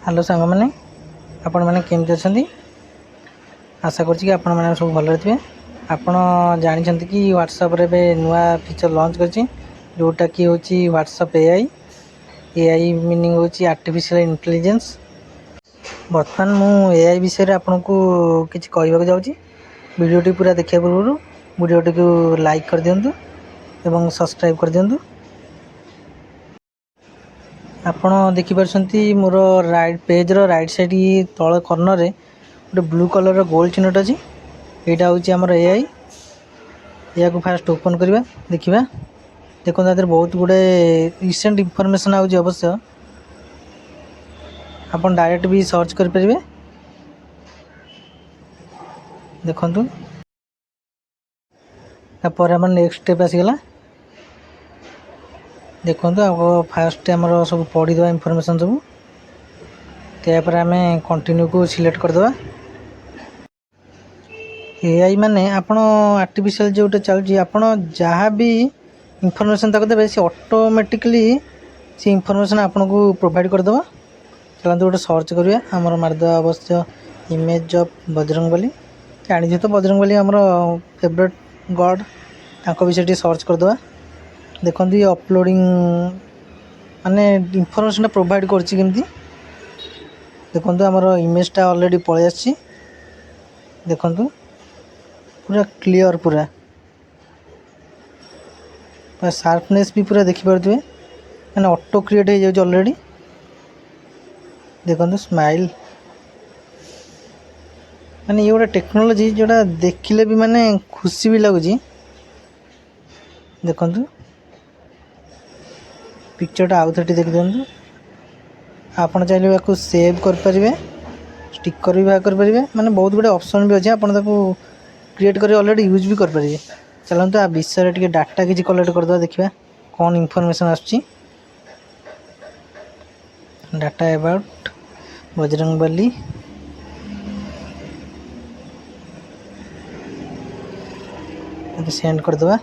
Hello सांग मैंने आपण मैंने केमती अच्छा आशा करुँच कि आपण मैंने सब भल थे। आपण जानते कि व्हाट्सएप रे नुआ फीचर लॉन्च करटा कि हूँ व्हाट्सएप एआई मीनिंग हूँ आर्टिफिशियल इंटेलिजेंस। बर्तमान मु एआई विषय रे आपन को किछि कहबाक जाउछि। वीडियोटी पूरा देखिया पूर्व वीडियोटी को लाइक कर दियंतु एवं सब्सक्राइब कर दियंतु। आपण देखि परछंती more right page row right side तळ कॉर्नर रे गोटे ब्लू कलर रो गोल चिन्हट अछि। एटा होछि हमर एआई। या को फास्ट ओपन करबा देखिबा। देखो तादर बहुत गुडे रिसेंट इंफॉर्मेशन आउछि। अवश्य आपण डायरेक्ट भी सर्च कर परिबे। देखंतु तापर हमर नेक्स्ट स्टेप आसी गेला। देखो आप फास्ट आम सब पढ़ीद इनफर्मेशन सब तापर आम कंटिन्यू को सिलेक्ट करदे। एआई माने आपण आर्टिफिशियल जोटे चलुची आपण जहाँ भी इनफर्मेशन तक देवे से ऑटोमेटिकली से इनफर्मेशन आपन को प्रोवाइड करदे। चलते गोटे सर्च करिया आमर मारद अवश्य इमेज ऑफ बजरंगबली जानी तो बजरंगबली आमर फेवरेट गॉड तांको विषय सर्च करदे। देखो ये अपलोडिंग माने इनफॉरमेशन प्रोवाइड करछि केमती। देखो आमर इमेजटा ऑलरेडी पळे आछि। देखो पूरा क्लियर पूरा शार्पनेस भी पूरा देखि पारथुवे माने ऑटो क्रिएट हो जाउछ ऑलरेडी। देखो स्माइल माने ये गोटे टेक्नोलॉजी जोड़ा देखिले भी माने खुशी भी लगुची। देखो पिक्चरटा आउ थे देखि दियंतु। आपन चाहिए या सेव कर परिबे स्टिकर भी बाहर कर परिबे माने बहुत गुडे ऑप्शन भी अछि। आपन ताको क्रिएट करी ऑलरेडी यूज भी कर परिबे। चलंतु आ विषय रे डाटा किछि कलेक्ट कर दो देखिबा कोन इनफॉरमेशन आछि। डाटा अबाउट बजरंगबली सेंड कर दवा।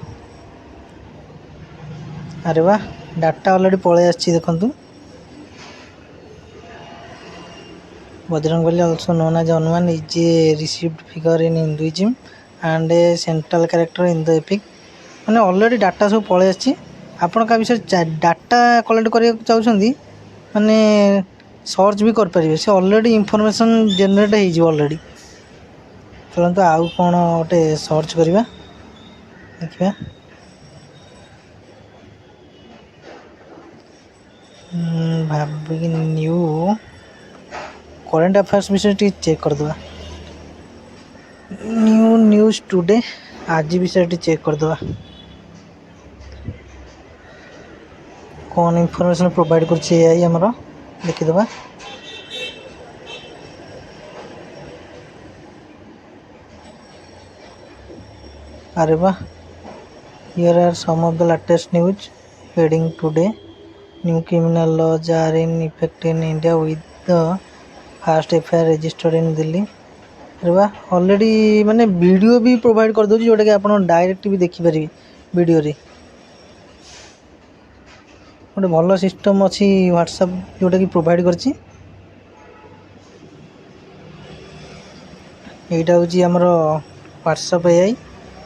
अरे वाह डाटा ऑलरेडी पळे आछि। देखंतु Bajrangbali also known as Hanuman is a received figure in Hinduism and a central character in the epic। माने ऑलरेडी डाटा सब पळे आछि। आपण का विषय डाटा कलेक्ट करिया चाहउछंदी माने सर्च भी कर परिबे से ऑलरेडी इनफॉरमेशन जनरेट हे जी ऑलरेडी। चलंतु आउ कोन ओटे सर्च करिबा देखिबा। भाभी न्यू करेंट अफेयर्स विषय चेक कर दो। न्यू न्यूज टुडे आज विषय चेक कर दो कौन इनफॉरमेशन प्रोवाइड करछि एआई हमरो देखि दबा। अरे वाह here are some of the latest news heading today। new criminal laws are in effect in India with the first FIR registered in Delhi। अरे वाह ऑलरेडी माने वीडियो भी प्रोवाइड कर दोछि जोटा कि आपण डायरेक्ट भी देखि परिबे वीडियो रे। गोटे भल सिस्टम अच्छी व्हाट्सएप जोटा कि प्रोवाइड करछि। एटा होछि हमर व्हाट्सएप एआई।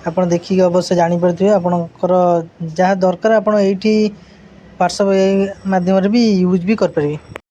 आपण देखि अवश्य जानि परथिबे आपनकर जहाँ दरकार आपण एठी व्हाट्सएप एआई माध्यम रे भी यूज भी कर परिबे।